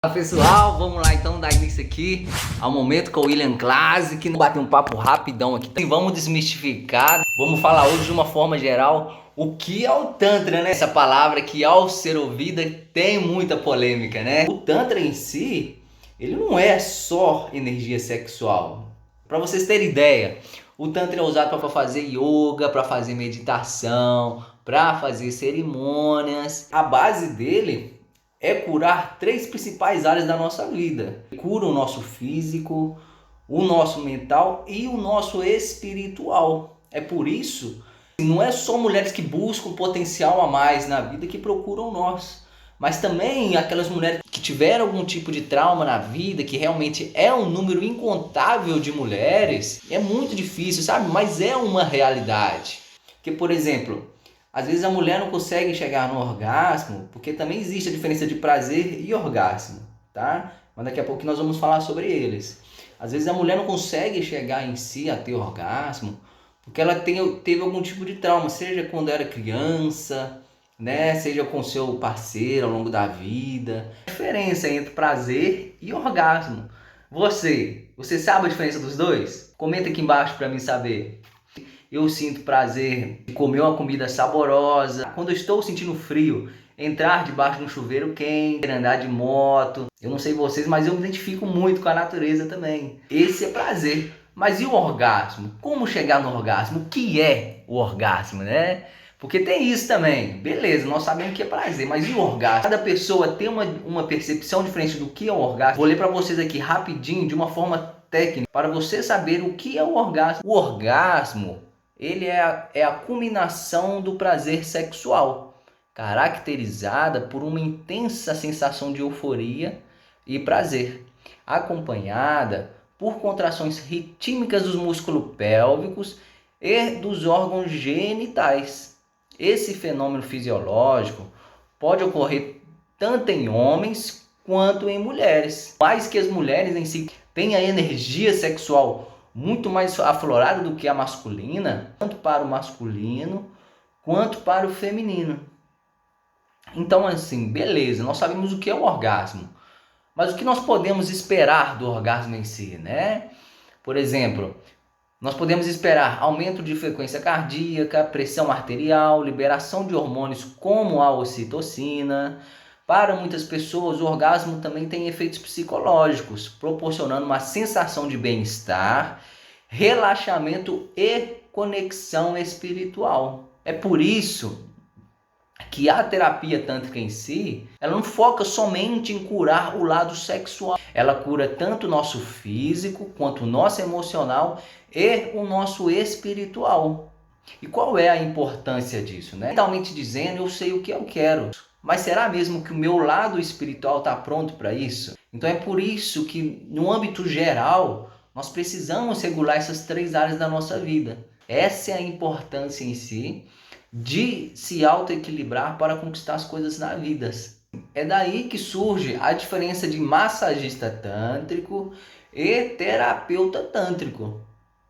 Fala pessoal, vamos lá então dar início aqui ao momento com o William Classic, bater um papo rapidão aqui. E vamos desmistificar, vamos falar hoje de uma forma geral o que é o Tantra, né? Essa palavra que ao ser ouvida tem muita polêmica, né? O Tantra em si, ele não é só energia sexual. Para vocês terem ideia, o Tantra é usado para fazer yoga, para fazer meditação, para fazer cerimônias. A base dele é curar três principais áreas da nossa vida. Cura o nosso físico, o nosso mental e o nosso espiritual. É por isso que não é só mulheres que buscam potencial a mais na vida que procuram nós, mas também aquelas mulheres que tiveram algum tipo de trauma na vida, que realmente é um número incontável de mulheres. É muito difícil, sabe? Mas é uma realidade. Que, por exemplo, às vezes a mulher não consegue chegar no orgasmo, porque também existe a diferença de prazer e orgasmo, tá? Mas daqui a pouco nós vamos falar sobre eles. Às vezes a mulher não consegue chegar em si a ter orgasmo, porque ela teve algum tipo de trauma, seja quando era criança, né? Seja com seu parceiro ao longo da vida. A diferença entre prazer e orgasmo. Você sabe a diferença dos dois? Comenta aqui embaixo para mim saber. Eu sinto prazer em comer uma comida saborosa. Quando eu estou sentindo frio, entrar debaixo de um chuveiro quente, andar de moto. Eu não sei vocês, mas eu me identifico muito com a natureza também. Esse é prazer. Mas e o orgasmo? Como chegar no orgasmo? O que é o orgasmo, né? Porque tem isso também. Beleza, nós sabemos que é prazer, mas e o orgasmo? Cada pessoa tem uma percepção diferente do que é o orgasmo. Vou ler para vocês aqui rapidinho, de uma forma técnica, para você saber o que é o orgasmo. O orgasmo, ele é a culminação do prazer sexual, caracterizada por uma intensa sensação de euforia e prazer, acompanhada por contrações rítmicas dos músculos pélvicos e dos órgãos genitais. Esse fenômeno fisiológico pode ocorrer tanto em homens quanto em mulheres, mais que as mulheres em si têm a energia sexual muito mais aflorada do que a masculina, tanto para o masculino quanto para o feminino. Então, assim, beleza, nós sabemos o que é o orgasmo, mas o que nós podemos esperar do orgasmo em si, né? Por exemplo, nós podemos esperar aumento de frequência cardíaca, pressão arterial, liberação de hormônios como a ocitocina. Para muitas pessoas, o orgasmo também tem efeitos psicológicos, proporcionando uma sensação de bem-estar, relaxamento e conexão espiritual. É por isso que a terapia tântrica em si, ela não foca somente em curar o lado sexual. Ela cura tanto o nosso físico, quanto o nosso emocional e o nosso espiritual. E qual é a importância disso, né? Mentalmente dizendo, eu sei o que eu quero. Mas será mesmo que o meu lado espiritual está pronto para isso? Então é por isso que, no âmbito geral, nós precisamos regular essas três áreas da nossa vida. Essa é a importância em si de se autoequilibrar para conquistar as coisas na vida. É daí que surge a diferença de massagista tântrico e terapeuta tântrico.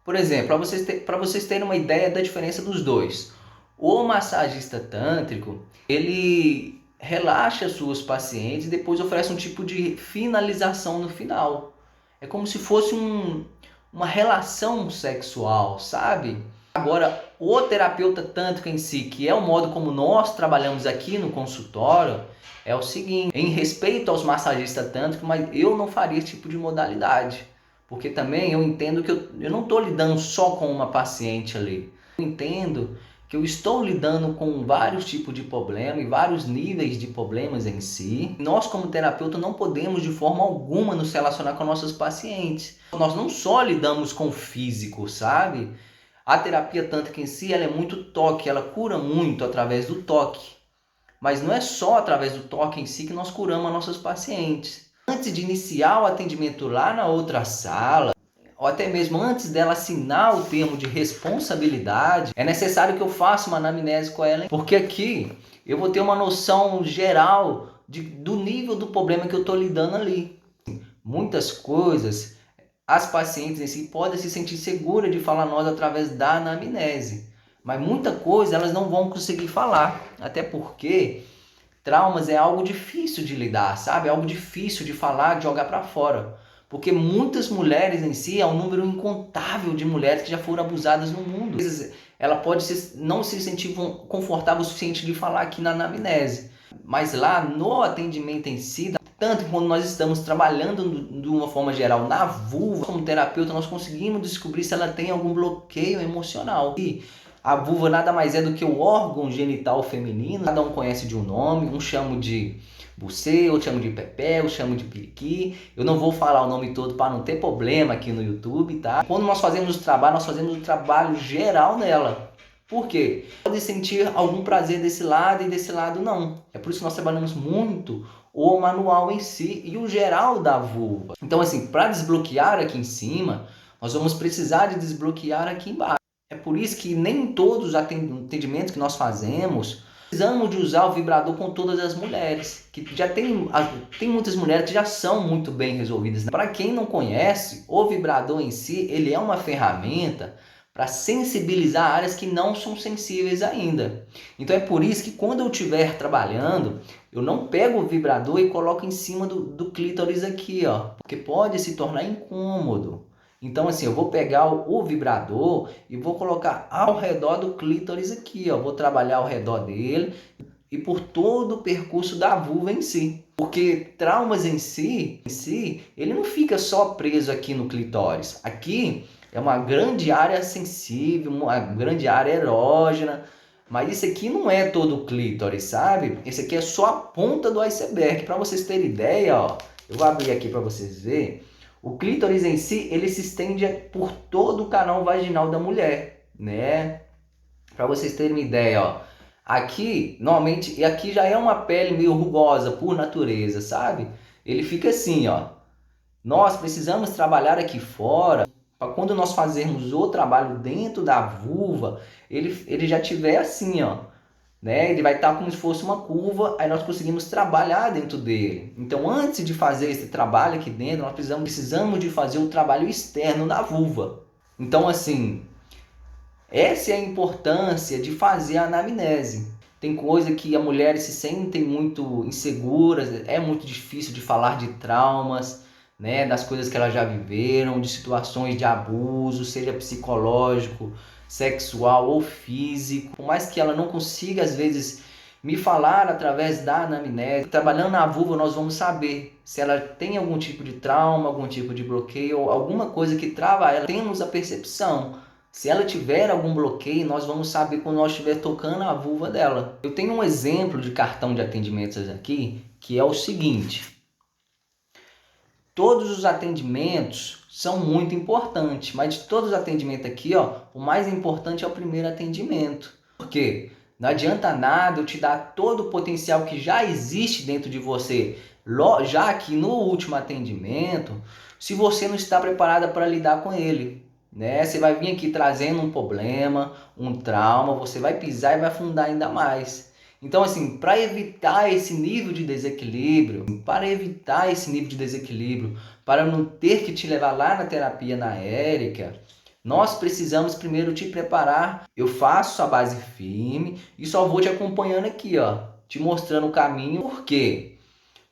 Por exemplo, para vocês terem uma ideia da diferença dos dois. O massagista tântrico, ele relaxa suas pacientes e depois oferece um tipo de finalização no final. É como se fosse uma relação sexual, sabe? Agora, o terapeuta tântrico em si, que é o modo como nós trabalhamos aqui no consultório, é o seguinte: em respeito aos massagistas tântricos, mas eu não faria esse tipo de modalidade. Porque também eu entendo que eu não estou lidando só com uma paciente ali. Eu entendo que eu estou lidando com vários tipos de problema e vários níveis de problemas em si. Nós, como terapeuta, não podemos de forma alguma nos relacionar com nossos pacientes. Nós não só lidamos com o físico, sabe? A terapia tântrica em si, ela é muito toque, ela cura muito através do toque. Mas não é só através do toque em si que nós curamos as nossas pacientes. Antes de iniciar o atendimento lá na outra sala, ou até mesmo antes dela assinar o termo de responsabilidade, é necessário que eu faça uma anamnese com ela, porque aqui eu vou ter uma noção geral do nível do problema que eu estou lidando ali. Muitas coisas, as pacientes em si podem se sentir seguras de falar a nós através da anamnese, mas muita coisa elas não vão conseguir falar, até porque traumas é algo difícil de lidar, sabe? É algo difícil de falar, de jogar para fora. Porque muitas mulheres em si, é um número incontável de mulheres que já foram abusadas no mundo. Às vezes, ela pode não se sentir confortável o suficiente de falar aqui na anamnese. Mas lá no atendimento em si, tanto quando nós estamos trabalhando de uma forma geral na vulva, como terapeuta, nós conseguimos descobrir se ela tem algum bloqueio emocional. E a vulva nada mais é do que o órgão genital feminino. Cada um conhece de um nome, um chama de bucê, outro chama de pepé, outro chama de periqui. Eu não vou falar o nome todo para não ter problema aqui no YouTube, tá? Quando nós fazemos o trabalho, nós fazemos o trabalho geral nela. Por quê? Pode sentir algum prazer desse lado e desse lado não. É por isso que nós trabalhamos muito o manual em si e o geral da vulva. Então assim, para desbloquear aqui em cima, nós vamos precisar de desbloquear aqui embaixo. É por isso que nem todos os atendimentos que nós fazemos precisamos de usar o vibrador com todas as mulheres. Que já tem muitas mulheres que já são muito bem resolvidas. Para quem não conhece, o vibrador em si, ele é uma ferramenta para sensibilizar áreas que não são sensíveis ainda. Então é por isso que quando eu estiver trabalhando, eu não pego o vibrador e coloco em cima do clítoris aqui, ó, porque pode se tornar incômodo. Então assim, eu vou pegar o vibrador e vou colocar ao redor do clítoris aqui, ó, vou trabalhar ao redor dele e por todo o percurso da vulva em si. Porque traumas em si, ele não fica só preso aqui no clitóris. Aqui é uma grande área sensível, uma grande área erógena, mas isso aqui não é todo o clítoris, sabe? Esse aqui é só a ponta do iceberg. Para vocês terem ideia, ó, eu vou abrir aqui para vocês verem. O clítoris em si, ele se estende por todo o canal vaginal da mulher, né? Para vocês terem uma ideia, ó. Aqui, normalmente, e aqui já é uma pele meio rugosa por natureza, sabe? Ele fica assim, ó. Nós precisamos trabalhar aqui fora para quando nós fazermos o trabalho dentro da vulva, ele já tiver assim, ó, né? Ele vai estar como se fosse uma curva, aí nós conseguimos trabalhar dentro dele. Então, antes de fazer esse trabalho aqui dentro, nós precisamos de fazer o trabalho externo na vulva. Então, assim, essa é a importância de fazer a anamnese. Tem coisa que as mulheres se sentem muito inseguras, é muito difícil de falar de traumas, né, das coisas que elas já viveram, de situações de abuso, seja psicológico, sexual ou físico. Por mais que ela não consiga, às vezes, me falar através da anamnese, trabalhando na vulva nós vamos saber se ela tem algum tipo de trauma, algum tipo de bloqueio, ou alguma coisa que trava ela. Temos a percepção. Se ela tiver algum bloqueio, nós vamos saber quando nós estiver tocando a vulva dela. Eu tenho um exemplo de cartão de atendimentos aqui, que é o seguinte. Todos os atendimentos são muito importantes, mas de todos os atendimentos aqui, ó, o mais importante é o primeiro atendimento. Por quê? Não adianta nada eu te dar todo o potencial que já existe dentro de você, já aqui no último atendimento, se você não está preparada para lidar com ele. Né? Você vai vir aqui trazendo um problema, um trauma, você vai pisar e vai afundar ainda mais. Então, assim, para evitar esse nível de desequilíbrio, para não ter que te levar lá na terapia na Érica, nós precisamos primeiro te preparar. Eu faço a base firme e só vou te acompanhando aqui, ó, te mostrando o caminho, porque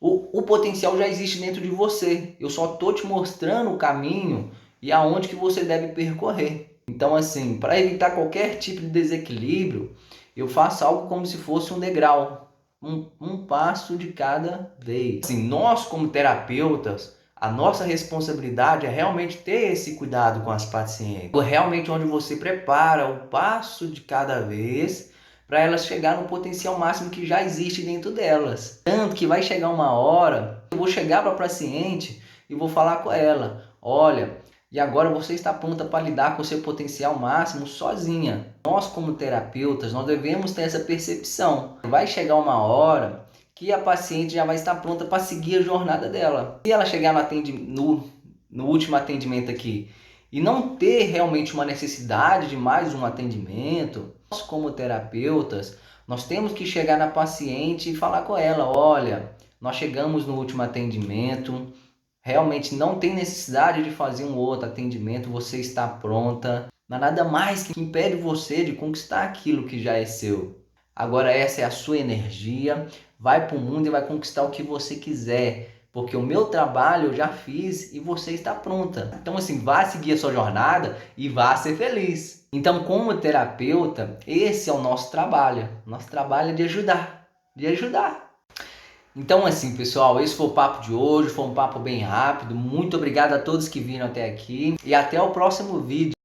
o potencial já existe dentro de você. Eu só tô te mostrando o caminho e aonde que você deve percorrer. Então, assim, para evitar qualquer tipo de desequilíbrio, eu faço algo como se fosse um degrau, um passo de cada vez. Assim, nós como terapeutas, a nossa responsabilidade é realmente ter esse cuidado com as pacientes. Realmente onde você prepara o passo de cada vez para elas chegar no potencial máximo que já existe dentro delas. Tanto que vai chegar uma hora, eu vou chegar para a paciente e vou falar com ela, olha, e agora você está pronta para lidar com o seu potencial máximo sozinha. Nós como terapeutas, nós devemos ter essa percepção. Vai chegar uma hora que a paciente já vai estar pronta para seguir a jornada dela. Se ela chegar no último atendimento aqui e não ter realmente uma necessidade de mais um atendimento, nós como terapeutas, nós temos que chegar na paciente e falar com ela, olha, nós chegamos no último atendimento, realmente não tem necessidade de fazer um outro atendimento, você está pronta. Não há nada mais que impede você de conquistar aquilo que já é seu. Agora essa é a sua energia, vai pro mundo e vai conquistar o que você quiser. Porque o meu trabalho eu já fiz e você está pronta. Então assim, vá seguir a sua jornada e vá ser feliz. Então, como terapeuta, esse é o nosso trabalho. Nosso trabalho é de ajudar, de ajudar. Então assim, pessoal, esse foi o papo de hoje, foi um papo bem rápido. Muito obrigado a todos que viram até aqui e até o próximo vídeo.